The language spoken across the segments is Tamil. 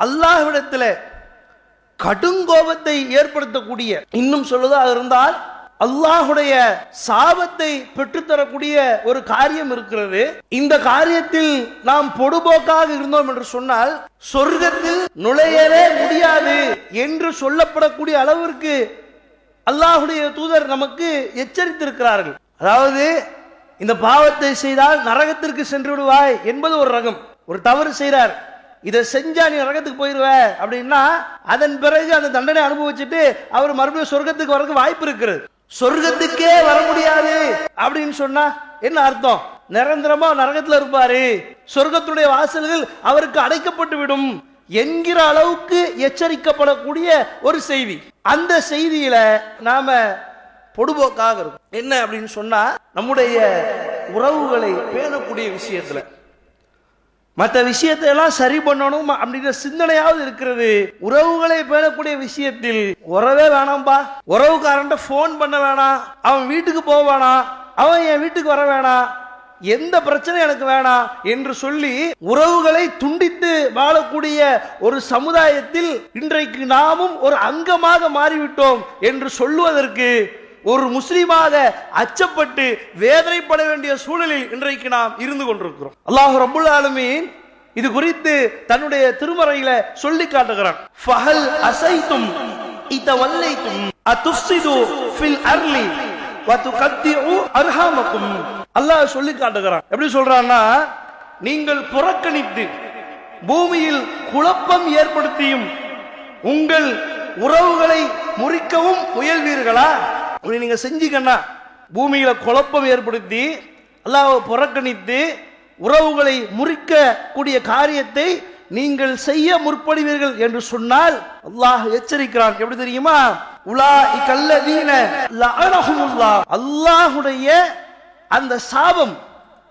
அல்லாஹ்விடத்தில் கடுங்கோபத்தை ஏற்படுத்தக்கூடிய, இன்னும் சொல்வதாக இருந்தால் அல்லாஹுடைய சாபத்தை பெற்றுத்தரக்கூடிய ஒரு காரியம் இருக்கிறது. இந்த காரியத்தில் நாம் பொடுபோக்காக இருந்தோம் என்று சொன்னால் சொர்க்கத்தில் நுழையவே முடியாது என்று சொல்லப்படக்கூடிய அளவிற்கு அல்லாஹுடைய தூதர் நமக்கு எச்சரித்திருக்கிறார்கள். அதாவது இந்த பாவத்தை செய்தால் நரகத்திற்கு சென்று விடுவாய் என்பது ஒரு ரகம். ஒரு தவறு செய்கிறார், இதை செஞ்சா நீ நரகத்துக்கு போயிருவ அப்படின்னா அதன் பிறகு அந்த தண்டனை அனுபவிச்சுட்டு அவர் மறுபடியும் சொர்க்கத்துக்கு வரக்கு வாய்ப்பு இருக்கிறது. சொர்க்கத்துக்கே வர முடியாது அப்படின்னு சொன்னா என்ன அர்த்தம்? நிரந்தரமா நரகத்தில் இருப்பாரு, சொர்க்கத்துடைய வாசல்கள் அவருக்கு அடைக்கப்பட்டு விடும் என்கிற அளவுக்கு எச்சரிக்கப்படக்கூடிய ஒரு செய்தி. அந்த செய்தியில நாம பொடுபோக்காக இருக்கும். என்ன அப்படின்னு சொன்னா நம்முடைய உறவுகளை பேணக்கூடிய விஷயத்துல மற்ற விஷயத்தை எல்லாம் சரி பண்ணணும் அப்படிங்கிற சிந்தனையாவது இருக்கிறது. உறவுகளை பேணக்கூடிய விஷயத்தில் உறவே வேணாம்பா, உறவுக்காரன்ட்ட போன் பண்ண வேணாம், அவன் வீட்டுக்கு போக வேணாம், அவன் என் வீட்டுக்கு வர வேணாம், எந்த பிரச்சனை எனக்கு வேணாம் என்று சொல்லி உறவுகளை துண்டித்து வாழக்கூடிய ஒரு சமுதாயத்தில் இன்றைக்கு நாமும் ஒரு அங்கமாக மாறிவிட்டோம் என்று சொல்லுவதற்கு ஒரு முஸ்லிமாக அச்சப்பட்டு வேதனைப்பட வேண்டிய சூழலில் இன்றைக்கு நாம் இருந்து கொண்டிருக்கிறோம். அல்லாஹ் ரப்புல் ஆலமீன் இது குறித்து தன்னுடைய திருமறையில சொல்லி காட்டுகிறான். ஃபஹல் அஸைதும் இதவல்லைதும் அதுஃப்ஸிது ஃபில் அர்லி வதுகத்திஉ அர்ஹாமக்கும். அல்லாஹ் சொல்லி காட்டுகிறான். எப்படி சொல்றான்னா, நீங்கள் புறக்கணித்து பூமியில் குழப்பம் ஏற்படுத்தியும் உங்கள் உறவுகளை முறிக்கவும் முயல்வீர்களா? அப்படி நீங்க செஞ்சீங்கன்னா, பூமியில குழப்பம் ஏற்படுத்தி அல்லாஹ்வை புறக்கணித்து உறவுகளை முறிக்க கூடிய காரியத்தை நீங்கள் செய்ய முற்படுவீர்கள் என்று சொன்னால் அல்லாஹ் எச்சரிக்கிறான். எப்படி தெரியுமா? உலாஇகல்லதீன லஅனஹுமுல்லாஹ், அல்லாஹ்வுடைய அந்த சாபம்,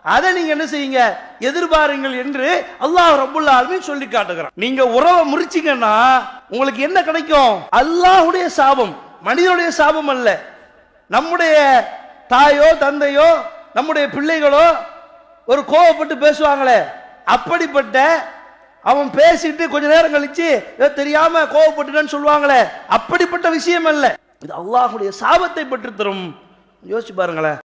அதை நீங்க என்ன செய்யுங்க, எதிர்பாருங்கள் என்று அல்லாஹ் ரப்புல் ஆலமீன் சொல்லி காட்டுகிறான். நீங்க உறவை முறிச்சீங்கன்னா உங்களுக்கு என்ன கிடைக்கும்? அல்லாஹ்வுடைய சாபம், மனிதனுடைய சாபம் அல்ல. நம்முடைய தாயோ தந்தையோ நம்முடைய பிள்ளைகளோ ஒரு கோவப்பட்டு பேசுவாங்களே, அப்படிப்பட்ட அவன் பேசிட்டு கொஞ்ச நேரம் கழிச்சு தெரியாம கோவப்பட்டுன்னு சொல்லுவாங்களே, அப்படிப்பட்ட விஷயம் அல்ல. இது அல்லாஹ்வுடைய சாபத்தை பெற்று தரும். யோசிச்சு பாருங்களேன்.